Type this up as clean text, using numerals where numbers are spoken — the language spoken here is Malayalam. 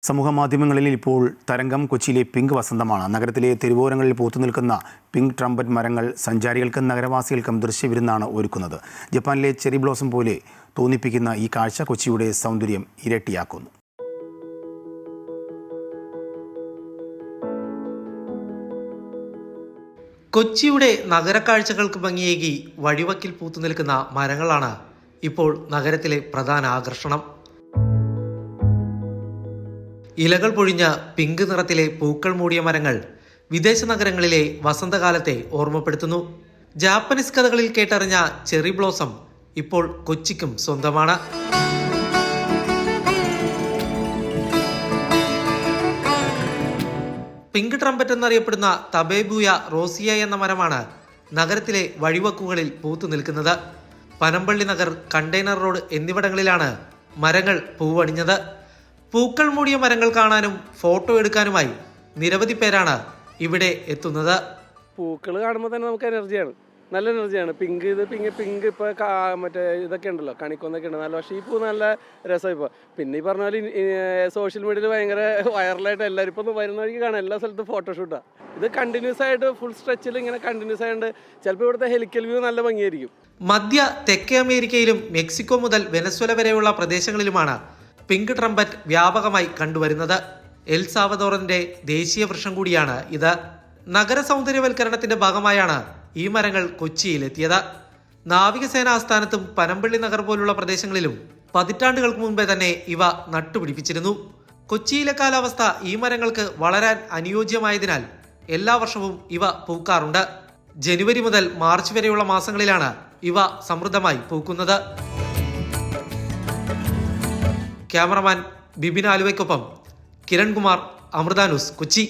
സമൂഹമാധ്യമങ്ങളിൽ ഇപ്പോൾ തരംഗം കൊച്ചിയിലെ പിങ്ക് വസന്തമാണ്. നഗരത്തിലെ തെരുവോരങ്ങളിൽ പൂത്തുനിൽക്കുന്ന പിങ്ക് ട്രംപറ്റ് മരങ്ങൾ സഞ്ചാരികൾക്കും നഗരവാസികൾക്കും ദൃശ്യവിരുന്നാണ് ഒരുക്കുന്നത്. ജപ്പാനിലെ ചെറി ബ്ലോസം പോലെ തോന്നിപ്പിക്കുന്ന ഈ കാഴ്ച കൊച്ചിയുടെ സൗന്ദര്യം ഇരട്ടിയാക്കുന്നു. കൊച്ചിയുടെ നഗരക്കാഴ്ചകൾക്ക് ഭംഗിയേകി വഴിവക്കിൽ പൂത്തുനിൽക്കുന്ന മരങ്ങളാണ് ഇപ്പോൾ നഗരത്തിലെ പ്രധാന ആകർഷണം. ഇലകൾ പൊഴിഞ്ഞ പിങ്ക് നിറത്തിലെ പൂക്കൾ മൂടിയ മരങ്ങൾ വിദേശ നഗരങ്ങളിലെ വസന്തകാലത്തെ ഓർമ്മപ്പെടുത്തുന്നു. ജാപ്പനീസ് കഥകളിൽ കേട്ടറിഞ്ഞ ചെറി ബ്ലോസം ഇപ്പോൾ കൊച്ചിക്കും സ്വന്തമാണ്. പിങ്ക് ട്രംപറ്റ് എന്നറിയപ്പെടുന്ന തബേബുയ റോസിയ എന്ന മരമാണ് നഗരത്തിലെ വഴിവക്കുകളിൽ പൂത്തു നിൽക്കുന്നത്. പനമ്പള്ളി നഗർ, കണ്ടെയ്നർ റോഡ് എന്നിവിടങ്ങളിലാണ് മരങ്ങൾ പൂവണിഞ്ഞത്. പൂക്കൾ മൂടിയ മരങ്ങൾ കാണാനും ഫോട്ടോ എടുക്കാനുമായി നിരവധി പേരാണ് ഇവിടെ എത്തുന്നത്. പൂക്കൾ കാണുമ്പോൾ തന്നെ നമുക്ക് എനർജിയാണ്, നല്ല എനർജിയാണ്. പിങ്ക് ഇപ്പോൾ മറ്റേ ഇതൊക്കെ ഉണ്ടല്ലോ, കണിക്കൊന്നൊക്കെ ഉണ്ട് നല്ല. പക്ഷേ ഈ പൂ നല്ല രസമാണ്. ഇപ്പോൾ പിന്നെ ഈ പറഞ്ഞ പോലെ സോഷ്യൽ മീഡിയയിൽ ഭയങ്കര വൈറലായിട്ട് എല്ലാവരും ഇപ്പോൾ വരുന്ന വഴിക്ക് കാണാം, എല്ലാ സ്ഥലത്തും ഫോട്ടോഷൂട്ടാണ്. ഇത് കണ്ടിന്യൂസ് ആയിട്ട് ഫുൾ സ്ട്രെച്ചിൽ ഇങ്ങനെ കണ്ടിന്യൂസ് ആയിട്ട് ചിലപ്പോൾ ഇവിടുത്തെ ഹെലിക്കൽ വ്യൂ നല്ല ഭംഗിയായിരിക്കും. മധ്യ തെക്കേ അമേരിക്കയിലും മെക്സിക്കോ മുതൽ വെനസ്വേല വരെയുള്ള പ്രദേശങ്ങളിലുമാണ് പിങ്ക് ട്രംപറ്റ് വ്യാപകമായി കണ്ടുവരുന്നത്. എൽ സാവദോറിന്റെ ദേശീയ വൃക്ഷം കൂടിയാണ് ഇത്. നഗര സൗന്ദര്യവൽക്കരണത്തിന്റെ ഭാഗമായാണ് ഈ മരങ്ങൾ കൊച്ചിയിലെത്തിയത്. നാവികസേന ആസ്ഥാനത്തും പനമ്പള്ളി നഗർ പോലുള്ള പ്രദേശങ്ങളിലും പതിറ്റാണ്ടുകൾക്ക് മുൻപേ തന്നെ ഇവ നട്ടുപിടിപ്പിച്ചിരുന്നു. കൊച്ചിയിലെ കാലാവസ്ഥ ഈ മരങ്ങൾക്ക് വളരാൻ അനുയോജ്യമായതിനാൽ എല്ലാ വർഷവും ഇവ പൂക്കാറുണ്ട്. ജനുവരി മുതൽ മാർച്ച് വരെയുള്ള മാസങ്ങളിലാണ് ഇവ സമൃദ്ധമായി പൂക്കുന്നത്. ക്യാമറമാൻ ബിബിൻ ആലുവയ്ക്കൊപ്പം കിരൺ കുമാർ, അമൃത ന്യൂസ്, കൊച്ചി.